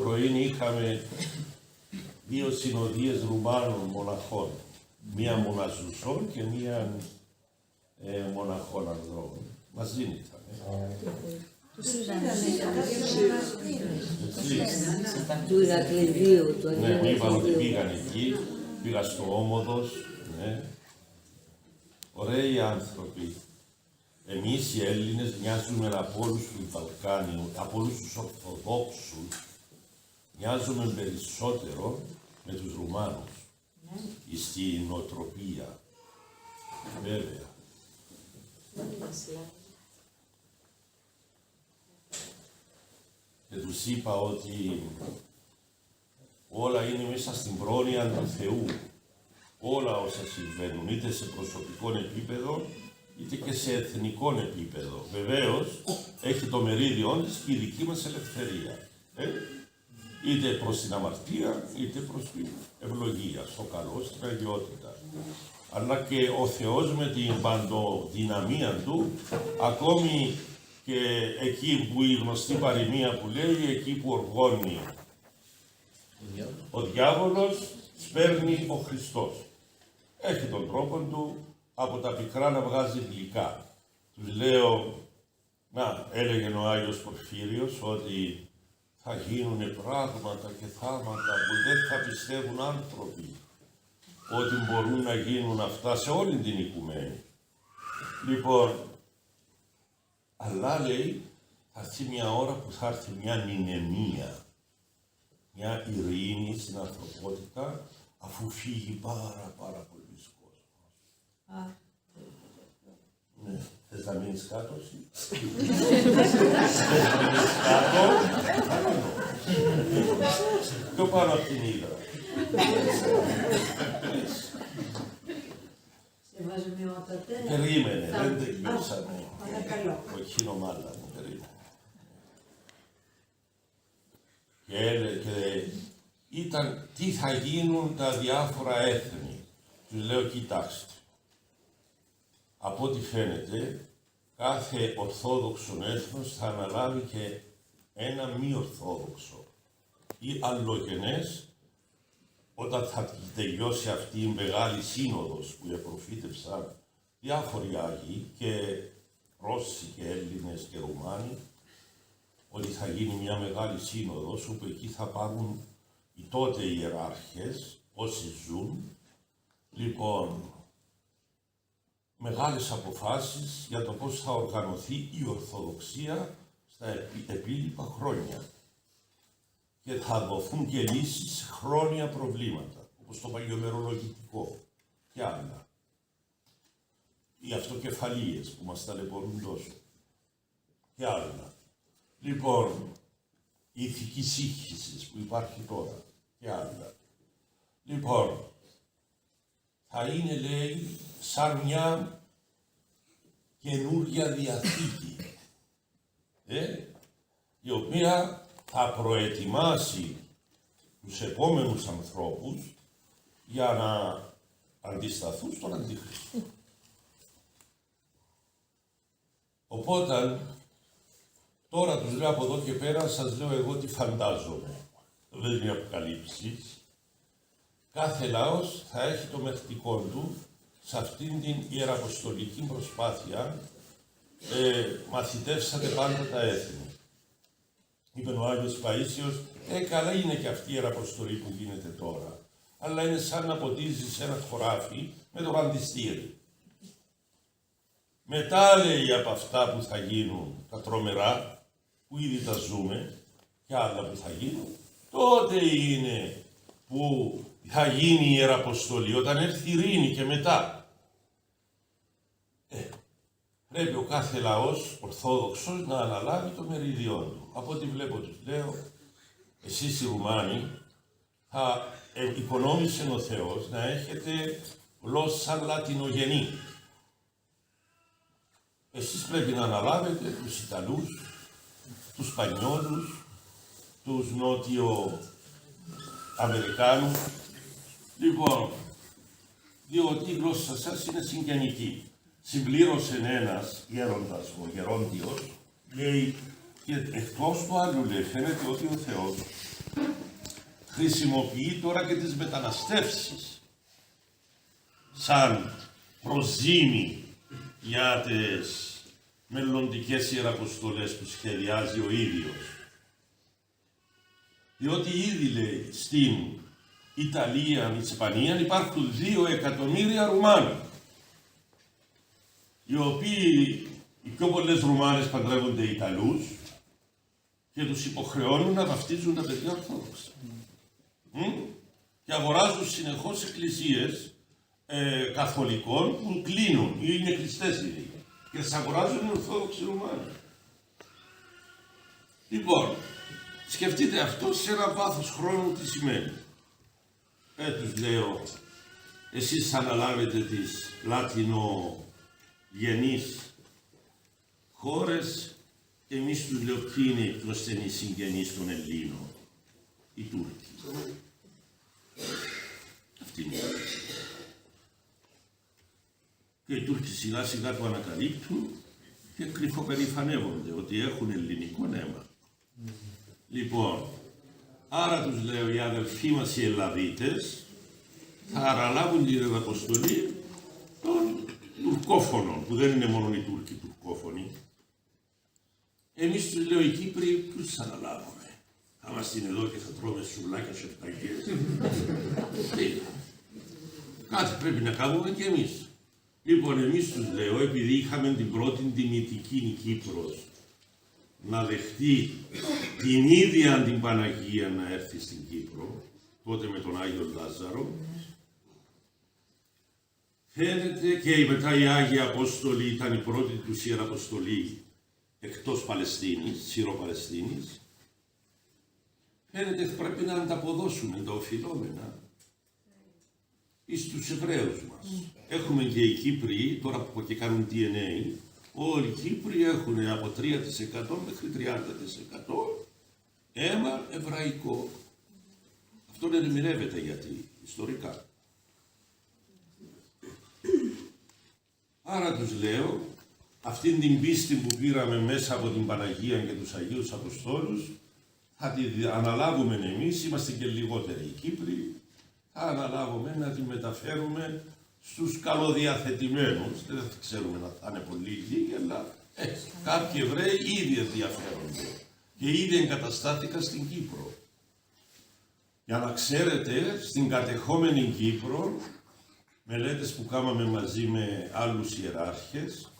πρωί είχαμε 2 συνοδείες Ρουμάνων μοναχών. Μία μοναζουσών και μία μοναχών ανδρών. Μαζί ήταν. Του Ηρακλειδίου, του Ναι, μου είπαν ότι πήγαν εκεί, πήγα στο Όμοδος, ναι. Ωραίοι άνθρωποι. Εμείς οι Έλληνες μοιάζουμε από όλους τους Βαλκάνιους, από όλους τους Ορθοδόξους, μοιάζουμε περισσότερο με τους Ρουμάνους, στην νοοτροπία, βέβαια. Και τους είπα ότι όλα είναι μέσα στην πρόνοια του Θεού. Όλα όσα συμβαίνουν, είτε σε προσωπικό επίπεδο, είτε και σε εθνικό επίπεδο. Βεβαίως, έχει το μερίδιο της και η δική μας ελευθερία. Είτε προς την αμαρτία, είτε προς την ευλογία, στο καλό, στην αγιότητα. Αλλά και ο Θεός με την παντοδυναμία Του, ακόμη και εκεί που η γνωστή παροιμία που λέει, εκεί που οργώνει ο διάβολος, σπέρνει ο Χριστός. Έχει τον τρόπο του από τα πικρά να βγάζει γλυκά. Τους λέω, έλεγε ο Άγιος Πορφύριος, ότι θα γίνουν πράγματα και θάματα που δεν θα πιστεύουν άνθρωποι ότι μπορούν να γίνουν αυτά σε όλη την οικουμένη. Λοιπόν, αλλά λέει, θα έρθει μια ώρα που θα έρθει μια νηνεμία, μια ειρήνη στην ανθρωπότητα, αφού φύγει πάρα πολλοί κόσμος. Ναι, θες να μείνεις κάτω εσύ? Θες να μείνεις κάτω? Πιο πάνω από την ύδρα. Περίμενε, δεν τελειώσαμε. Όχι νομάδα μου, περίμενε. Και ήταν τι θα γίνουν τα διάφορα έθνη. Τους λέω, κοιτάξτε. Από ό,τι φαίνεται, κάθε ορθόδοξο έθνος θα αναλάβει και ένα μη ορθόδοξο ή αλλογενές, όταν θα τελειώσει αυτή η μεγάλη σύνοδος που προφήτευσαν διάφοροι Άγιοι και Ρώσοι και Έλληνες και Ρουμάνοι, ότι θα γίνει μια μεγάλη σύνοδος όπου εκεί θα πάρουν οι τότε ιεράρχες, όσοι ζουν, λοιπόν, μεγάλες αποφάσεις για το πώς θα οργανωθεί η Ορθοδοξία στα επίλοιπα χρόνια. Και θα δοθούν και λύσεις σε χρόνια προβλήματα, όπως το παλιομερολογητικό και άλλα. Οι αυτοκεφαλίες που μας ταλαιπωρούν τόσο και άλλα. Λοιπόν, η ηθική σύγχυση που υπάρχει τώρα και άλλα. Λοιπόν, θα είναι, λέει, σαν μια καινούργια διαθήκη, η οποία θα προετοιμάσει τους επόμενους ανθρώπους για να αντισταθούν στον Αντίχριστο. Οπότε, τώρα τους λέω από εδώ και πέρα, σας λέω εγώ τι φαντάζομαι. Δεν είναι αποκαλύψεις. Κάθε λαός θα έχει το μεχτικό του σε αυτήν την ιεραποστολική προσπάθεια. Μαθητεύσατε πάντα τα έθνη. Είπε ο Άγιος Παΐσιος, καλά είναι και αυτή η ιεραποστολή που γίνεται τώρα. Αλλά είναι σαν να ποτίζεις ένα χωράφι με το βαντιστήρι. Μετά, λέει, από αυτά που θα γίνουν, τα τρομερά, που ήδη τα ζούμε, και άλλα που θα γίνουν, τότε είναι που θα γίνει η Ιεραποστολή, όταν έρθει η ειρήνη και μετά. Πρέπει ο κάθε λαός ορθόδοξος να αναλάβει το μερίδιό του. Από ό,τι βλέπω τους λέω, εσείς οι Ρουμάνοι, θα υπονόμησε ο Θεός να έχετε γλώσσα λατινογενή. Εσείς πρέπει να αναλάβετε τους Ιταλούς, τους Σπανιόλους, τους Νότιο Αμερικάνους. Λοιπόν, διότι η γλώσσα σας είναι συγγενική. Συμπλήρωσε ένας γέροντας, ο Γερόντιος, λέει, και εκτός του άλλου, λέει, φαίνεται ότι ο Θεός χρησιμοποιεί τώρα και τις μεταναστεύσεις σαν προζύμι για τις μελλοντικές ιεραποστολές που σχεδιάζει ο ίδιος. Διότι ήδη, λέει, στην Ιταλία, Ισπανία υπάρχουν 2 εκατομμύρια Ρουμάνοι, οι οποίοι, οι πιο πολλές Ρουμάνες παντρεύονται Ιταλούς και τους υποχρεώνουν να βαφτίζουν τα παιδιά Ορθόδοξα. Και αγοράζουν συνεχώς εκκλησίες καθολικών που κλείνουν ή είναι κλειστές ήδη και τις αγοράζουν οι Ορθόδοξοι Ρουμάνοι. Λοιπόν, σκεφτείτε αυτό σε ένα βάθος χρόνου τι σημαίνει. Τους λέω, εσείς θα αναλάβετε τις λατινογενείς χώρες και εμείς τους λέω ποιοι είναι οι πιο στενοί συγγενείς των Ελλήνων, οι Τούρκοι. Αυτή είναι η αλήθεια. Και οι Τούρκοι σιγά σιγά το ανακαλύπτουν και κρυφοπερηφανεύονται ότι έχουν ελληνικό αίμα. Λοιπόν, άρα τους λέω, οι αδελφοί μας οι Ελλαδίτες θα αναλάβουν την αποστολή των τουρκόφωνων, που δεν είναι μόνο οι Τούρκοι τουρκόφωνοι. Εμείς τους λέω, οι Κύπροι, ποιους τους αναλάβουμε. Θα είμαστε εδώ και θα τρώμε σουβλάκια σε φταγές. Κάτι πρέπει να κάνουμε κι εμείς. Λοιπόν, εμείς τους λέω, επειδή είχαμε την πρώτη τιμητική Κύπρος να δεχτεί την ίδια την Παναγία να έρθει στην Κύπρο, τότε με τον Άγιο Λάζαρο, φαίνεται και μετά η Άγια Απόστολη ήταν η πρώτη τους Ιεραποστολή εκτός Παλαιστίνης, Σύρο-Παλαιστίνης, φαίνεται πρέπει να ανταποδώσουν τα οφειλόμενα εις τους Εβραίους μας. Έχουμε και οι Κύπροι, τώρα που και κάνουν DNA, όλοι οι Κύπροι έχουν από 3% μέχρι 30% αίμα εβραϊκό. Αυτό δεν ερμηνεύεται γιατί, ιστορικά. Άρα τους λέω, αυτήν την πίστη που πήραμε μέσα από την Παναγία και τους Αγίους Αποστόλους, θα την αναλάβουμε εμείς, είμαστε και λιγότεροι οι Κύπροι, θα αναλάβουμε να την μεταφέρουμε στους καλοδιαθετημένους. Δεν ξέρουμε να θα είναι πολύ λίγοι, αλλά κάποιοι Εβραίοι ήδη ενδιαφέρονται και ήδη εγκαταστάθηκαν στην Κύπρο. Για να ξέρετε, στην κατεχόμενη Κύπρο, μελέτες που κάναμε μαζί με άλλους ιεράρχες,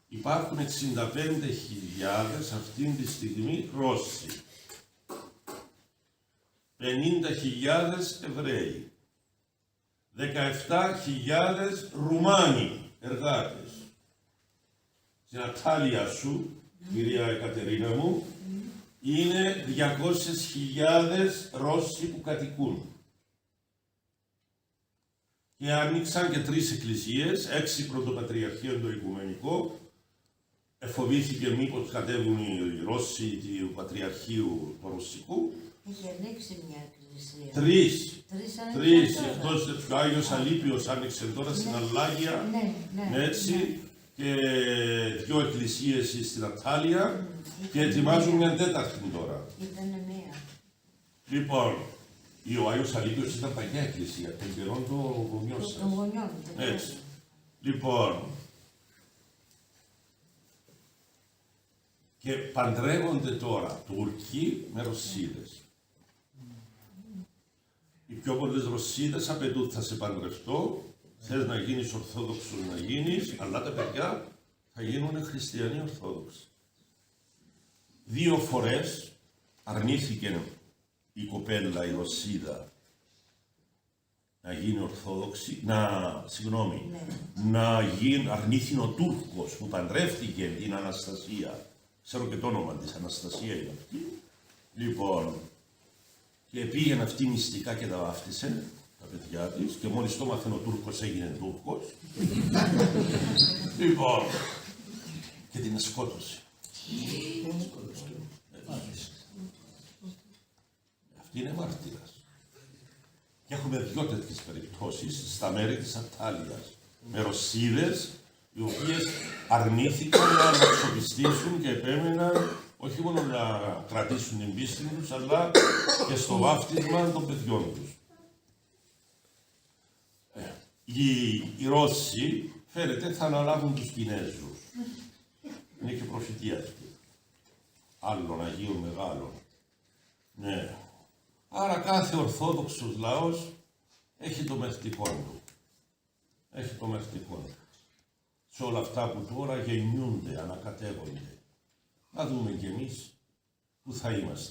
υπάρχουν 65.000 αυτήν τη στιγμή Ρώσοι, 50.000 Εβραίοι, 17.000 Ρουμάνοι εργάτες. Στην Ατάλια σου, κυρία Εκατερίνα μου, είναι 200.000 Ρώσοι που κατοικούν. Και άνοιξαν και 3 εκκλησίες, 6 πρωτοπατριαρχείο το Οικουμενικό. Εφοβήθηκε μήπως κατέβουν οι Ρώσοι του Πατριαρχείου του Ρωσικού. Είχε ανοίξει μια εκκλησία. 3. Εκτός του Άγιος Αλίπιος άνοιξε τώρα στην Αλλάγια. Ναι. Έτσι. Και 2 εκκλησίες στην Ατάλια. Και ετοιμάζουν μια 4η τώρα. Ήτανε μία. Λοιπόν, ο Άγιος Αλίπιος ήταν παλιά εκκλησία, των καιρών των γονιών σας. Των γονιών. Έτσι. Λοιπόν, και παντρεύονται τώρα Τούρκοι με Ρωσίδες. Οι πιο πολλές Ρωσίδες απαιτούν, θα σε παντρευτώ, θες να γίνεις Ορθόδοξος να γίνεις, αλλά τα παιδιά θα γίνουν Χριστιανοί Ορθόδοξοι. 2 φορές αρνήθηκε η κοπέλα, η Ρωσίδα, να γίνει Ορθόδοξη, αρνήθηκε ο Τούρκος που παντρεύτηκε την Αναστασία. Ξέρω και το όνομα της, Αναστασία είναι αυτή. Λοιπόν, και πήγαινε αυτή μυστικά και τα βάφτισε, τα παιδιά της, και μόλις το μάθαινε ο Τούρκος έγινε Τούρκος. Λοιπόν, και την σκότωσε. Αυτή είναι μάρτυρας. Και έχουμε 2 τέτοιες περιπτώσεις στα μέρη της Ατάλειας, με Ρωσίδες, οι οποίες αρνήθηκαν να αναξοπιστήσουν και επέμεναν όχι μόνο να κρατήσουν την πίστη τους, αλλά και στο βάφτισμα των παιδιών τους. Οι Ρώσοι, φαίνεται, θα αναλάβουν τους Κινέζους. Είναι και προφητεία αυτή. Άλλων Αγίων Μεγάλων. Ναι. Άρα κάθε Ορθόδοξος λαός έχει το μευτικό του. Έχει το μευτικό του. Σε όλα αυτά που τώρα γεννιούνται, ανακατεύονται. Να δούμε κι εμείς που θα είμαστε.